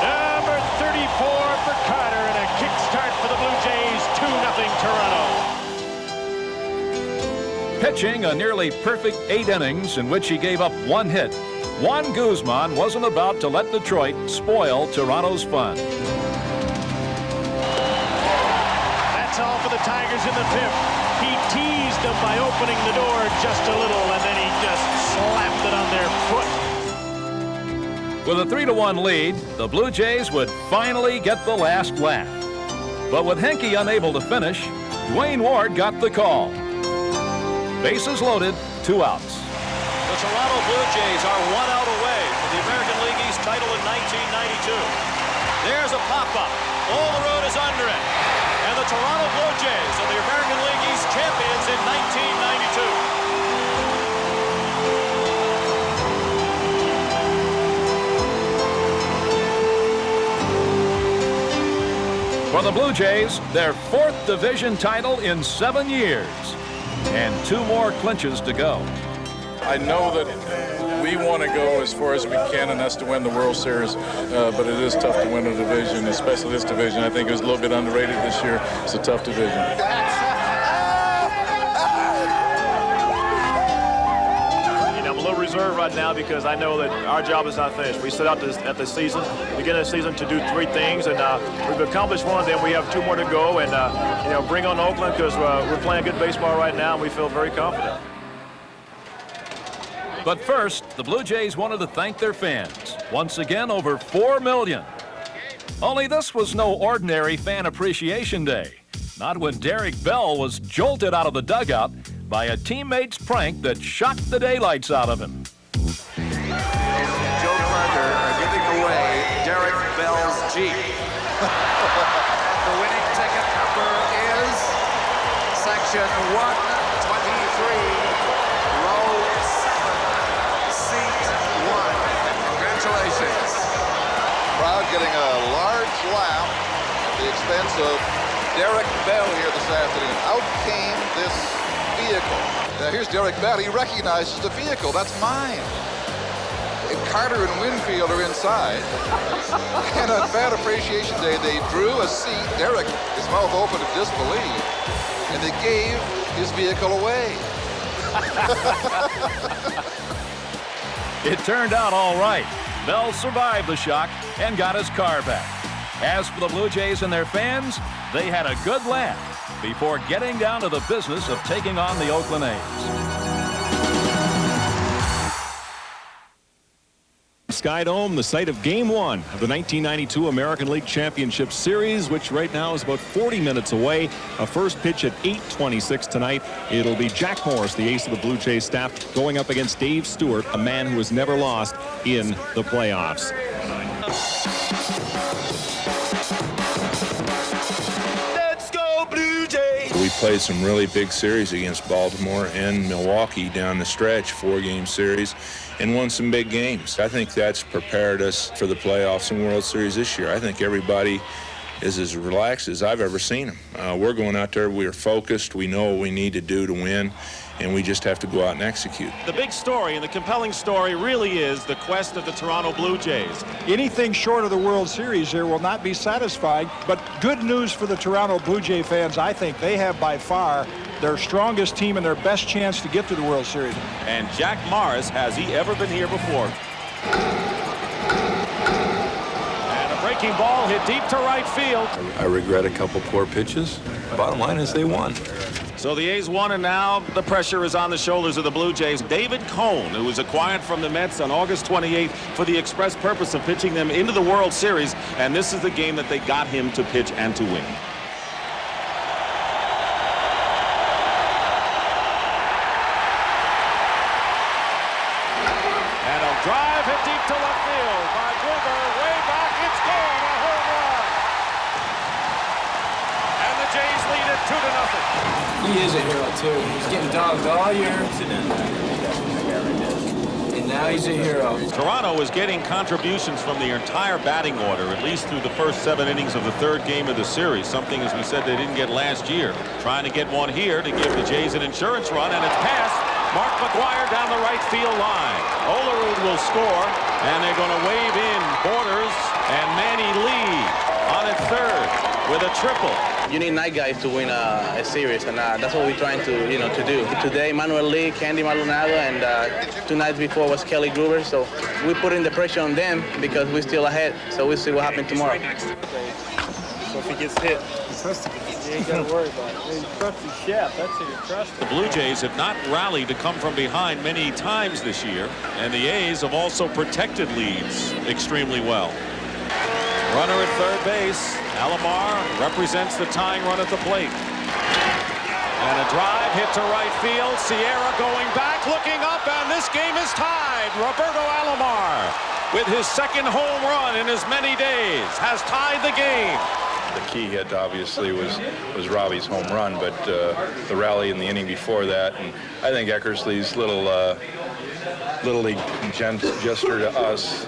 S5: Number 34 for Carter, and a kick start for the Blue Jays. 2-0 Toronto.
S2: Pitching a nearly perfect 8 innings in which he gave up 1 hit, Juan Guzman wasn't about to let Detroit spoil Toronto's fun.
S5: That's all for the Tigers in the 5th. He teased them by opening the door just a little, and then he just slapped it on their foot.
S2: With a 3-1 lead, the Blue Jays would finally get the last laugh. But with Henke unable to finish, Dwayne Ward got the call. Bases loaded, 2 outs.
S7: The Toronto Blue Jays are 1 out away from the American League East title in 1992. There's a pop-up. All the road is under it. And the Toronto Blue Jays are the American League East champions in 1992.
S2: For the Blue Jays, their 4th division title in 7 years. And 2 more clinches to go.
S11: I know that we want to go as far as we can, and that's to win the World Series. But it is tough to win a division, especially this division. I think it was a little bit underrated this year. It's a tough division.
S8: I'm a little reserved right now because I know that our job is not finished. We set out at the season, beginning of the season, to do 3 things, and we've accomplished 1 of them. We have 2 more to go, and bring on Oakland because we're playing good baseball right now, and we feel very confident.
S2: But first, the Blue Jays wanted to thank their fans. Once again, over 4 million. Only this was no ordinary Fan Appreciation Day. Not when Derek Bell was jolted out of the dugout by a teammate's prank that shocked the daylights out of him.
S12: Joe Carter giving away Derek Bell's Jeep. The winning ticket number is section 123. Congratulations.
S21: Crowd getting a large laugh at the expense of Derek Bell here this afternoon. Out came this vehicle. Now here's Derek Bell. He recognizes the vehicle. That's mine. And Carter and Winfield are inside. And on Fan Appreciation Day, they drew a seat. Derek, his mouth open in disbelief. And they gave his vehicle away.
S2: It turned out all right. Bell survived the shock and got his car back. As for the Blue Jays and their fans, they had a good laugh before getting down to the business of taking on the Oakland A's.
S14: Skydome, the site of Game 1 of the 1992 American League Championship Series, which right now is about 40 minutes away. A first pitch at 8:26 tonight. It'll be Jack Morris, the ace of the Blue Jays staff, going up against Dave Stewart, a man who has never lost in the playoffs.
S24: Let's go Blue Jays!
S25: We played some really big series against Baltimore and Milwaukee down the stretch, 4-game series, and won some big games. I think that's prepared us for the playoffs and World Series this year. I think everybody is as relaxed as I've ever seen them. We're going out there, we're focused, we know what we need to do to win, and we just have to go out and execute.
S5: The big story and the compelling story really is the quest of the Toronto Blue Jays.
S26: Anything short of the World Series here will not be satisfying, but good news for the Toronto Blue Jay fans. I think they have by far their strongest team and their best chance to get to the World Series.
S5: And Jack Morris, has he ever been here before? And a breaking ball ball hit deep to right field.
S3: I regret a couple poor pitches. Bottom line is they won.
S5: So the A's won, and now the pressure is on the shoulders of the Blue Jays. David Cone, who was acquired from the Mets on August 28th for the express purpose of pitching them into the World Series, and this is the game that they got him to pitch and to win. And a drive hit deep to left field by Gruber, way back, it's gone, a home run. And the Jays lead it 2-0.
S9: He is a hero, too. He's getting dogged all year. And now he's a hero.
S5: Toronto is getting contributions from the entire batting order, at least through the first 7 innings of the 3rd game of the series, something, as we said, they didn't get last year. Trying to get one here to give the Jays an insurance run, and it's passed. Mark McGwire down the right field line. Olerud will score, and they're going to wave in Borders and Manny Lee on at 3rd with a triple.
S13: You need night guys to win a series, and that's what we're trying to do. Today, Manuel Lee, Candy Maldonado, and 2 nights before was Kelly Gruber. So we're putting the pressure on them because we're still ahead. So we'll see what happens tomorrow.
S9: So if he gets hit, you ain't got to worry about it. You trust the chef. That's who you trust.
S5: The Blue Jays have not rallied to come from behind many times this year, and the A's have also protected leads extremely well. Runner at 3rd base. Alomar represents the tying run at the plate. And a drive hit to right field. Sierra going back, looking up, and this game is tied. Roberto Alomar, with his 2nd home run in as many days, has tied the game.
S3: The key hit, obviously, was Robbie's home run, but the rally in the inning before that, and I think Eckersley's little league gesture to us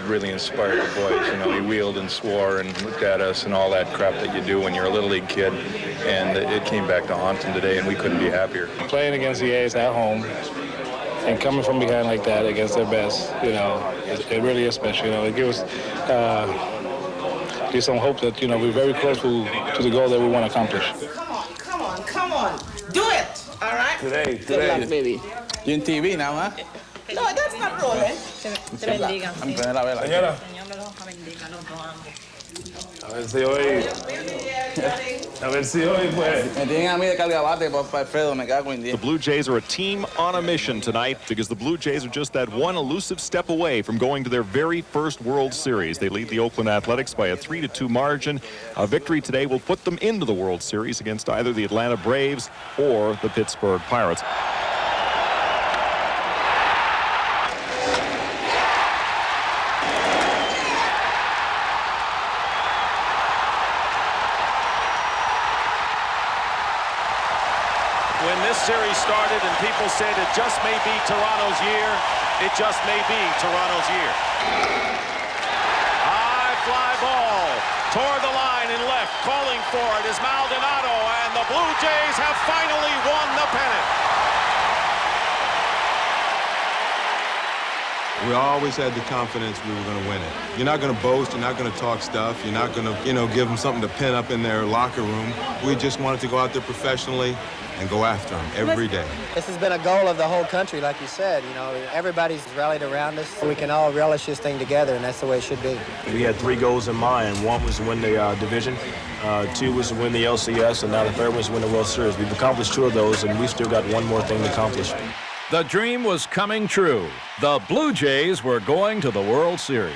S3: really inspired the boys. You know, he wheeled and swore and looked at us and all that crap that you do when you're a little league kid, and it came back to haunt him today, and we couldn't be happier.
S9: Playing against the A's at home and coming from behind like that against their best, you know, it really is special. You know, it gives some hope that, you know, we're very close to the goal that we want to accomplish.
S17: Come on. Do it, all right?
S9: Today.
S17: Good luck, baby.
S9: You're in TV now, huh?
S17: No, that's not rolling. Te bendiga.
S9: Señora. A ver si hoy pues. Me tienen a mí de cargabate, por Alfredo, me cago en 10.
S14: The Blue Jays are a team on a mission tonight because the Blue Jays are just that one elusive step away from going to their very first World Series. They lead the Oakland Athletics by a 3-2 margin. A victory today will put them into the World Series against either the Atlanta Braves or the Pittsburgh Pirates.
S5: When this series started and people said it just may be Toronto's year, it just may be Toronto's year. High fly ball toward the line and left. Calling for it is Maldonado, and the Blue Jays have finally won the pennant.
S18: We always had the confidence we were going to win it. You're not going to boast. You're not going to talk stuff. You're not going to, give them something to pin up in their locker room. We just wanted to go out there professionally and go after them every day.
S19: This has been a goal of the whole country, like you said. Everybody's rallied around us. We can all relish this thing together, and that's the way it should be.
S27: We had 3 goals in mind. 1 was to win the division, 2 was to win the LCS, and now the 3rd was to win the World Series. We've accomplished 2 of those, and we still got 1 more thing to accomplish.
S2: The dream was coming true. The Blue Jays were going to the World Series.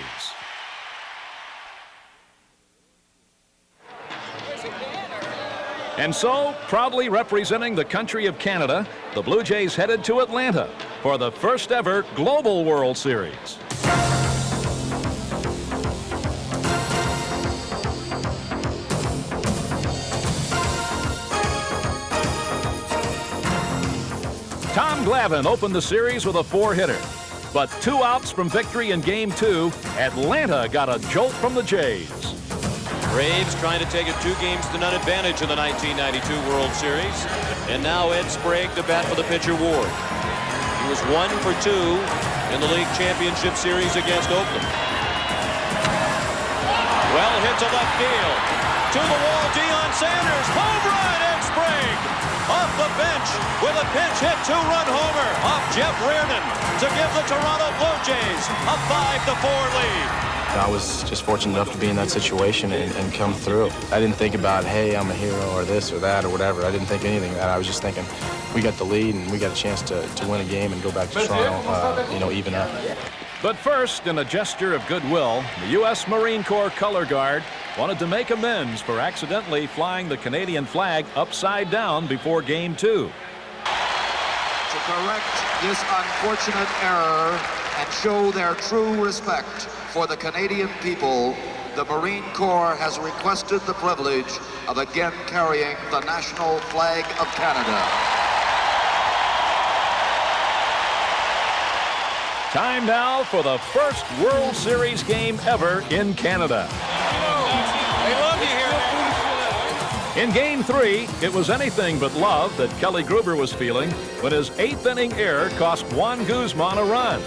S2: And so, proudly representing the country of Canada, the Blue Jays headed to Atlanta for the first ever Global World Series. Tom Glavine opened the series with a 4-hitter. But 2 outs from victory in Game 2, Atlanta got a jolt from the Jays.
S7: Braves trying to take a 2-0 advantage in the 1992 World Series. And now Ed Sprague to bat for the pitcher Ward. He was 1 for 2 in the league championship series against Oakland. Well hit to left field. To the wall, Deion Sanders. Home run, Ed Sprague. Off the bench with a pinch hit 2-run homer off Jeff Reardon to give the Toronto Blue Jays a 5-4 lead.
S27: I was just fortunate enough to be in that situation and come through. I didn't think about, hey, I'm a hero or this or that or whatever. I didn't think anything of that. I was just thinking, we got the lead and we got a chance to win a game and go back to Toronto, even up.
S2: But first, in a gesture of goodwill, the U.S. Marine Corps color guard wanted to make amends for accidentally flying the Canadian flag upside down before Game 2.
S12: To correct this unfortunate error and show their true respect for the Canadian people, the Marine Corps has requested the privilege of again carrying the national flag of Canada.
S2: Time now for the first World Series game ever in Canada.
S5: They love you here, man.
S2: In Game 3, it was anything but love that Kelly Gruber was feeling when his 8th inning error cost Juan Guzman a run.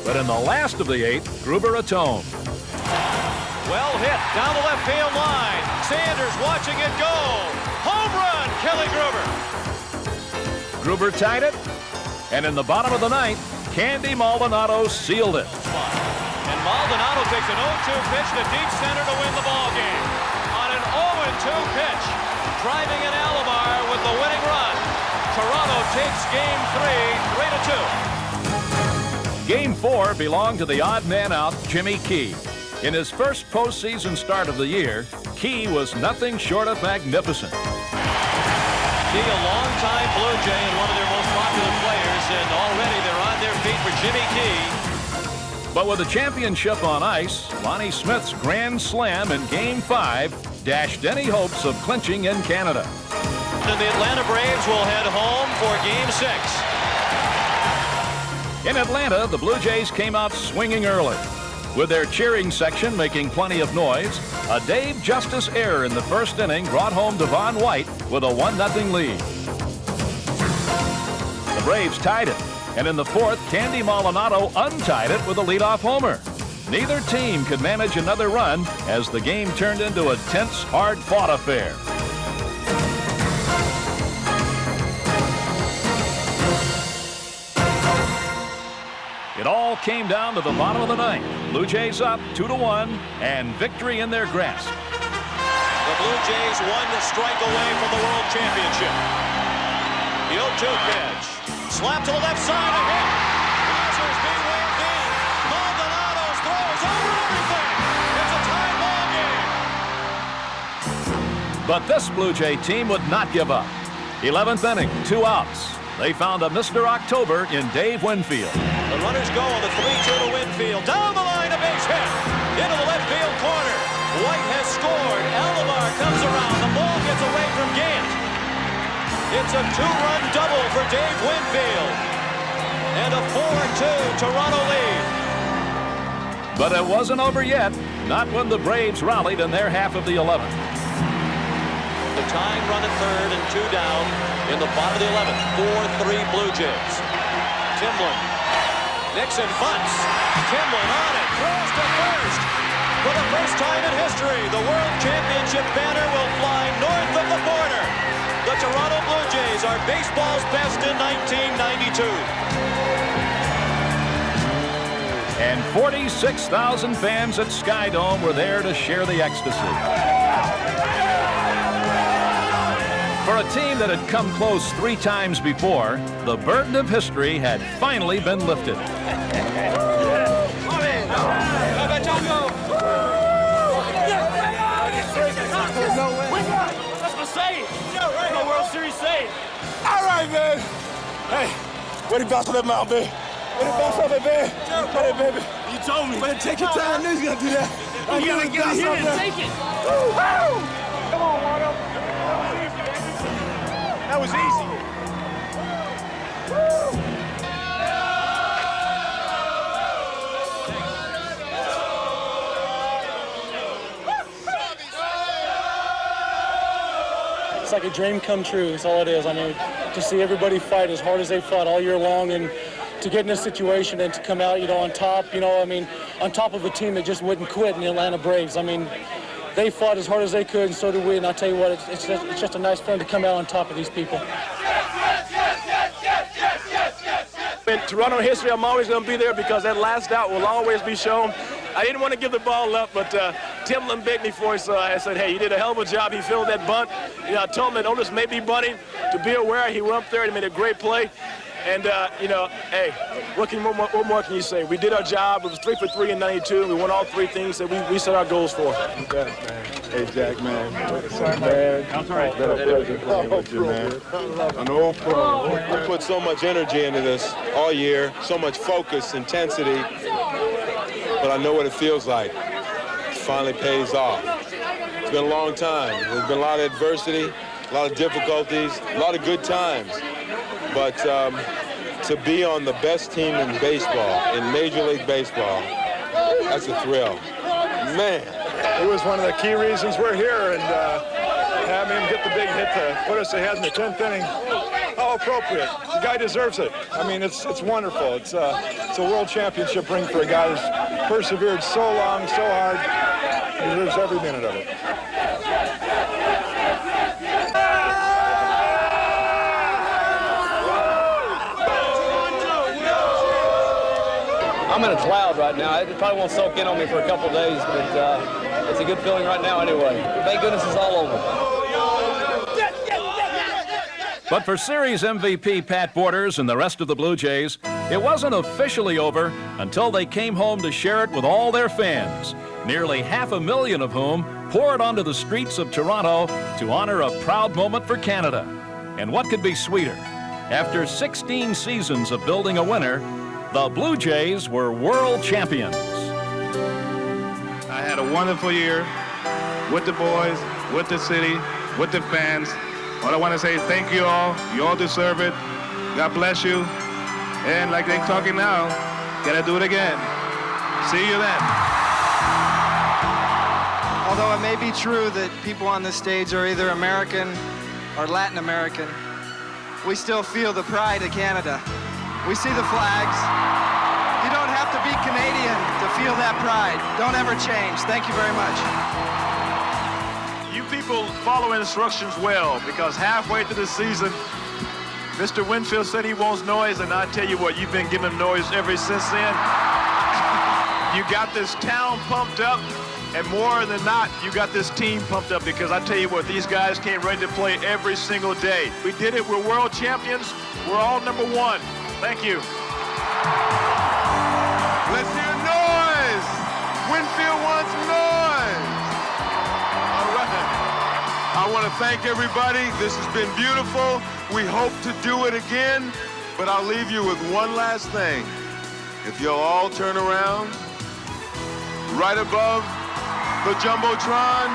S2: But in the last of the 8th, Gruber atoned.
S5: Well hit down the left field line. Sanders watching it go. Home run, Kelly Gruber.
S2: Gruber tied it, and in the bottom of the 9th, Candy Maldonado sealed it.
S5: And Maldonado takes an 0-2 pitch to deep center to win the ball game. On an 0-2 pitch, driving in Alomar with the winning run. Toronto takes Game 3, 3-2.
S2: Game 4 belonged to the odd man out, Jimmy Key. In his first postseason start of the year, Key was nothing short of magnificent.
S5: Key, a longtime Blue Jay and one of their most popular players, and already they're on their feet for Jimmy Key.
S2: But with the championship on ice, Lonnie Smith's grand slam in Game 5 dashed any hopes of clinching in Canada.
S5: And the Atlanta Braves will head home for Game 6.
S2: In Atlanta, the Blue Jays came out swinging early. With their cheering section making plenty of noise, a Dave Justice error in the first inning brought home Devon White with a 1-0 lead. The Braves tied it, and in the 4th, Candy Maldonado untied it with a leadoff homer. Neither team could manage another run as the game turned into a tense, hard-fought affair. It all came down to the bottom of the 9th. Blue Jays up 2-1 and victory in their grasp.
S5: The Blue Jays 1 strike away from the World Championship. The 0-2 pitch. Slap to the left side, a hit. Mazur's being waved in. Maldonado's throws over everything. It's a tie ball game.
S2: But this Blue Jay team would not give up. 11th inning, 2 outs. They found a Mr. October in Dave Winfield.
S5: The runners go on the 3-2 to Winfield. Down the line, a base hit. Into the left field corner. White has scored. Alomar comes around. The ball gets away from Gant. It's a 2-run double for Dave Winfield. And a 4-2 Toronto lead.
S2: But it wasn't over yet. Not when the Braves rallied in their half of the 11th.
S5: The tying run at third and 2 down in the bottom of the 11th. 4-3 Blue Jays. Timlin. Nixon bunts. Timlin on it. Throws to first. For the first time in history, the World Championship banner will fly north of the border. The Toronto Blue Jays are baseball's best in 1992.
S2: And 46,000 fans at Skydome were there to share the ecstasy. For a team that had come close 3 times before, the burden of history had finally been lifted.
S24: That's my save. That's my World Series save. All right, man. Hey, where the bounce on that mountain, baby? Where the bounce off it, man? Hey, baby. You told me. But take your time. I knew you was going to do that. You got to get it here and take it. Woo! Come on, Waldo. That was easy.
S9: It's like a dream come true. That's all it is. I mean, to see everybody fight as hard as they fought all year long, and to get in this situation and to come out, on top, I mean, on top of a team that just wouldn't quit in the Atlanta Braves. I mean, they fought as hard as they could, and so did we. And I'll tell you what, it's just a nice feeling to come out on top of these people.
S27: In Toronto history, I'm always going to be there because that last out will always be shown.
S24: I didn't want to give the ball up, but Timlin begged me for it, so I said, hey, you did a hell of a job. He filled that bunt. You know, I told him that Otis may be bunting. To be aware, he went up there and made a great play. And, you know, hey, what more can you say? We did our job. It was 3 for 3 in 92, and we won all 3 things that we set our goals for.
S18: Hey, Jack, man. That's all right. An old pro. We put so much energy into this all year, so much focus, intensity, but I know what it feels like. It finally pays off. It's been a long time. There's been a lot of adversity, a lot of difficulties, a lot of good times. But to be on the best team in baseball, in Major League Baseball, that's a thrill. Man.
S26: It was one of the key reasons we're here, and having him get the big hit to put us ahead in the 10th inning, how appropriate. The guy deserves it. I mean, it's wonderful. It's a world championship ring for a guy who's persevered so long, so hard. He deserves every minute of it.
S1: I'm in a cloud right now. It probably won't soak in on me for a couple of days, but it's a good feeling right now anyway. Thank goodness it's all over.
S2: But for series MVP Pat Borders and the rest of the Blue Jays, it wasn't officially over until they came home to share it with all their fans, nearly 500,000 of whom poured onto the streets of Toronto to honor a proud moment for Canada. And what could be sweeter? After 16 seasons of building a winner, the Blue Jays were world champions.
S4: I had a wonderful year with the boys, with the city, with the fans. All I want to say is thank you all. You all deserve it. God bless you. And like they're talking now, gotta do it again. See you then.
S6: Although it may be true that people on this stage are either American or Latin American, we still feel the pride of Canada. We see the flags. You don't have to be Canadian to feel that pride. Don't ever change. Thank you very much.
S24: You people follow instructions well, because halfway through the season, Mr. Winfield said he wants noise, and I tell you what, you've been giving noise ever since then. You got this town pumped up, and more than not, you got this team pumped up, because I tell you what, these guys came ready to play every single day. We did it. We're world champions. We're all #1. Thank you.
S18: Let's hear noise. Winfield wants noise. All right. I want to thank everybody. This has been beautiful. We hope to do it again, but I'll leave you with one last thing. If you'll all turn around, right above the Jumbotron,